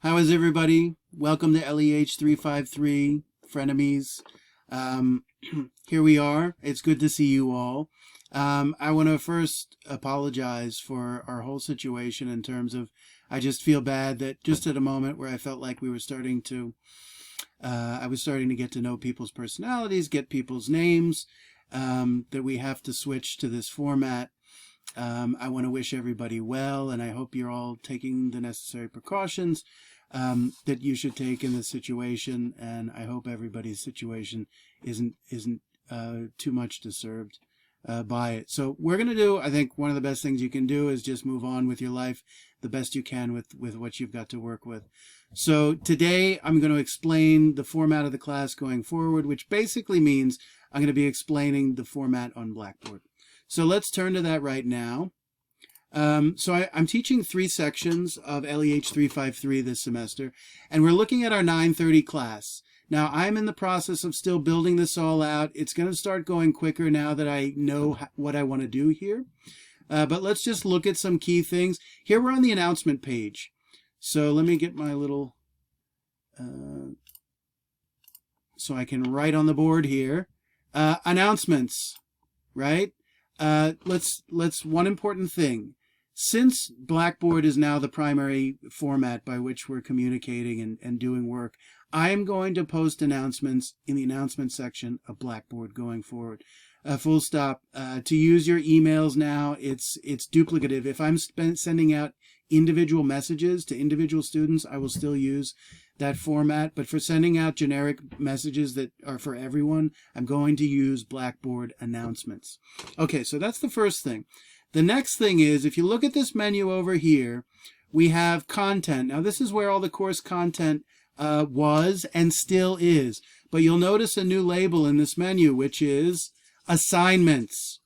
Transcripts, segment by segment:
How is everybody? Welcome to LEH 353, frenemies. Here we are. It's good to see you all. I want to first apologize for our whole situation in terms of, I just feel bad that just at a moment where I felt like we were starting to, I was starting to get to know people's personalities, get people's names, that we have to switch to this format. I want to wish everybody well, and I hope you're all taking the necessary precautions that you should take in this situation, and I hope everybody's situation isn't too much disturbed by it. So we're going to do, I think one of the best things you can do is just move on with your life the best you can with what you've got to work with. So today I'm going to explain the format of the class going forward, which basically means I'm going to be explaining the format on Blackboard. So let's turn to that right now. I'm teaching 3 sections of LEH 353 this semester, and we're looking at our 9:30 class. Now, I'm in the process of still building this all out. It's going to start going quicker now that I know what I want to do here. But let's just look at some key things. Here we're on the announcement page. So let me get my little, so I can write on the board here. Announcements, right? One important thing. Since Blackboard is now the primary format by which we're communicating and doing work, I am going to post announcements in the announcement section of Blackboard going forward. Full stop. To use your emails now, it's duplicative. If I'm sending out individual messages to individual students, I will still use that format. But for sending out generic messages that are for everyone, I'm going to use Blackboard announcements. Okay, so that's the first thing. The next thing is, if you look at this menu over here, we have content. Now, this is where all the course content was and still is. But you'll notice a new label in this menu, which is assignments.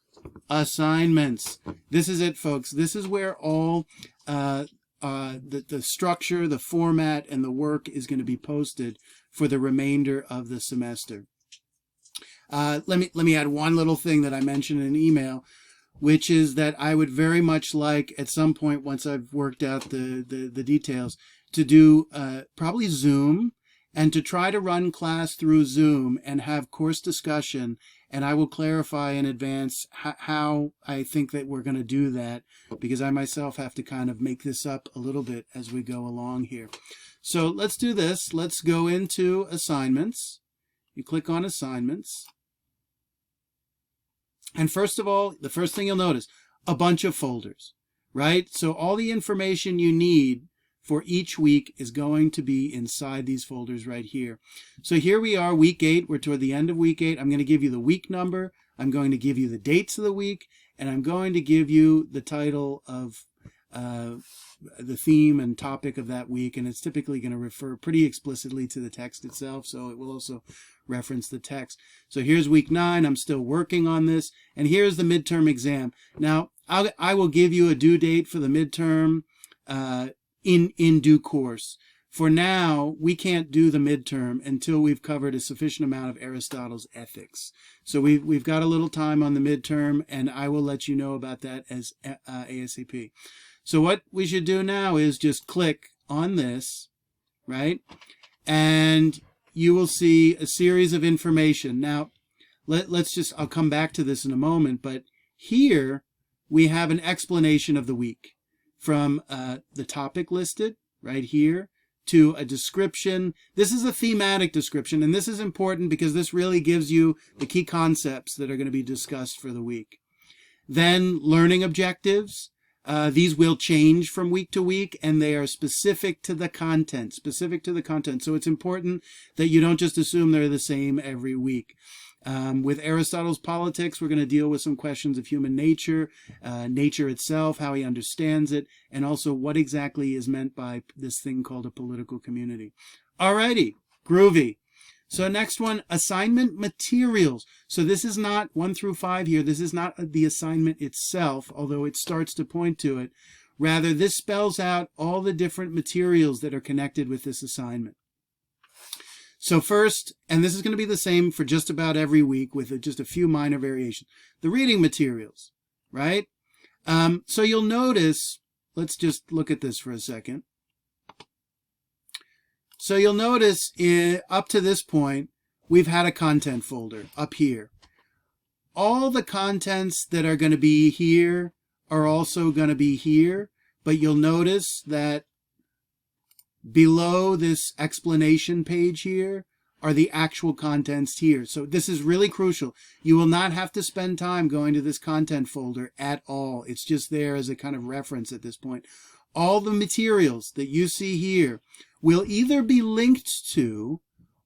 Assignments. This is it, folks. This is where all the structure, the format, and the work is going to be posted for the remainder of the semester. Let me add one little thing that I mentioned in an email, which is that I would very much like, at some point, once I've worked out the details, to do probably Zoom, and to try to run class through Zoom and have course discussion. And I will clarify in advance how I think that we're going to do that, because I myself have to kind of make this up a little bit as we go along here. So let's do this. Let's go into assignments. You click on assignments. And first of all, the first thing you'll notice, a bunch of folders, right? So all the information you need for each week is going to be inside these folders right here. So here we are, week 8. We're toward the end of week 8. I'm going to give you the week number. I'm going to give you the dates of the week. And I'm going to give you the title of the theme and topic of that week. And it's typically going to refer pretty explicitly to the text itself. So it will also reference the text. So here's week 9. I'm still working on this. And here's the midterm exam. Now, I will give you a due date for the midterm in due course. For now, we can't do the midterm until we've covered a sufficient amount of Aristotle's Ethics. So we've got a little time on the midterm, and I will let you know about that as ASAP. So what we should do now is just click on this, right? And you will see a series of information. Now, I'll come back to this in a moment, but here we have an explanation of the week from the topic listed right here to a description. This is a thematic description, and this is important because this really gives you the key concepts that are going to be discussed for the week. Then learning objectives. These will change from week to week, and they are specific to the content, So it's important that you don't just assume they're the same every week. With Aristotle's Politics, we're going to deal with some questions of human nature, nature itself, how he understands it, and also what exactly is meant by this thing called a political community. Alrighty, groovy. So next one, assignment materials. So this is not 1 through 5 here. This is not the assignment itself, although it starts to point to it. Rather, this spells out all the different materials that are connected with this assignment. So first, and this is going to be the same for just about every week with just a few minor variations, the reading materials, right? So you'll notice, let's just look at this for a second. So you'll notice up to this point, we've had a content folder up here. All the contents that are going to be here are also going to be here, but you'll notice that below this explanation page here are the actual contents here. So this is really crucial. You will not have to spend time going to this content folder at all. It's just there as a kind of reference at this point. All the materials that you see here will either be linked to,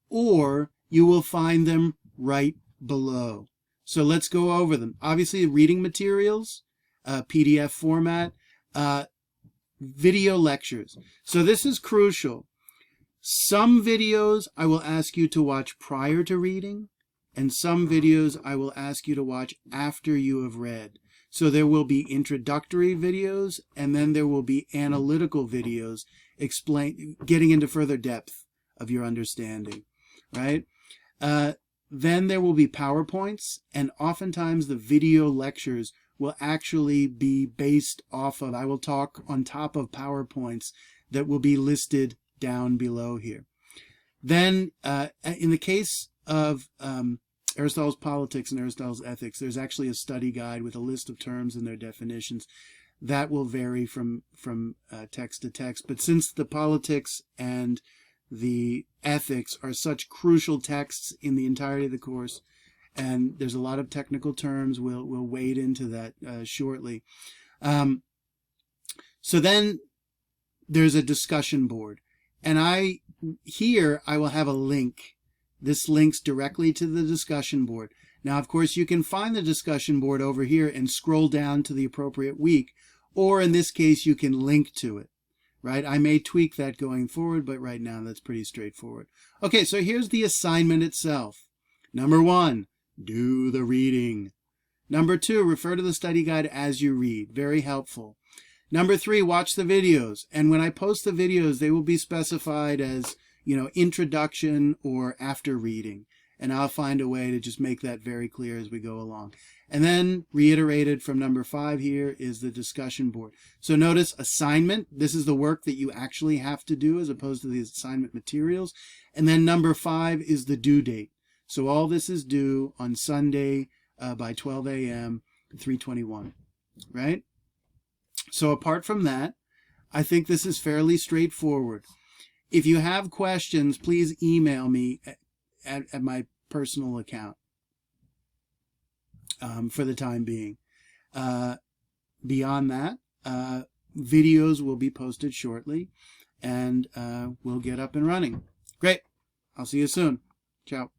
or you will find them right below. So let's go over them. Obviously, reading materials, PDF format, video lectures. So this is crucial. Some videos I will ask you to watch prior to reading, and some videos I will ask you to watch after you have read. So there will be introductory videos, and then there will be analytical videos getting into further depth of your understanding, right? Then there will be PowerPoints, and oftentimes the video lectures will actually be based off of, I will talk on top of PowerPoints that will be listed down below here. Then in the case of Aristotle's Politics and Aristotle's Ethics, there's actually a study guide with a list of terms and their definitions. That will vary from text to text. But since the Politics and the Ethics are such crucial texts in the entirety of the course, and there's a lot of technical terms, we'll wade into that shortly. So then there's a discussion board. And here I will have a link. This links directly to the discussion board. Now, of course, you can find the discussion board over here and scroll down to the appropriate week, or in this case, you can link to it, right? I may tweak that going forward, but right now that's pretty straightforward. Okay, so here's the assignment itself. Number 1, do the reading. Number 2, refer to the study guide as you read. Very helpful. Number 3, watch the videos. And when I post the videos, they will be specified as, introduction or after reading. And I'll find a way to just make that very clear as we go along. And then reiterated from number 5 here is the discussion board. So notice assignment. This is the work that you actually have to do as opposed to the assignment materials. And then number 5 is the due date. So all this is due on Sunday by 12 a.m., 3/21, right? So apart from that, I think this is fairly straightforward. If you have questions, please email me at my personal account for the time being. Beyond that, videos will be posted shortly, and we'll get up and running. Great. I'll see you soon. Ciao.